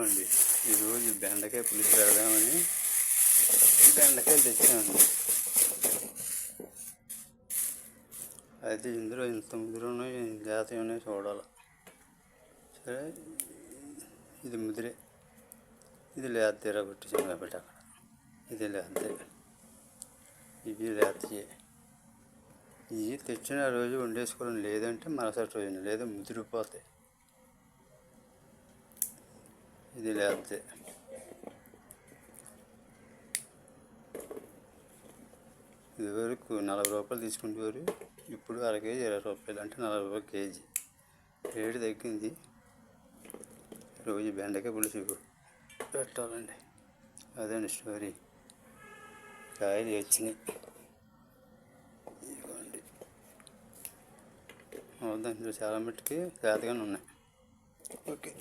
ఇదిగోండి, ఈరోజు బెండకాయ పులుసు పెడదామని బెండకాయలు తెచ్చామండి. అయితే ఇందులో ఇంత ముదిరున్నాయి, జాత ఉన్నాయి చూడాలి. సరే, ఇది ముదిరే, ఇది లేతీరా కొట్టించాం కాబట్టి అక్కడ ఇది లేతే, ఇవి లేతయే. ఇవి తెచ్చిన రోజు వండేసుకోవడం, లేదంటే మరుసటి రోజున, లేదా ముదిరిపోతాయి. ఇది లేతే ఇదివరకు 40 రూపాయలు తీసుకుంటేవారు, ఇప్పుడు అర కేజీ 20 రూపాయలు, అంటే 40 రూపాయలు కేజీ. రేటు తగ్గింది. రోజు బెండకాయ పులుసు పెట్టాలండి. అదండి స్టోరీ. కాయలు వచ్చినాయి, ఇదిగోండి. దాంట్లో చాలా మట్టుకి జాతగానే ఉన్నాయి. ఓకే.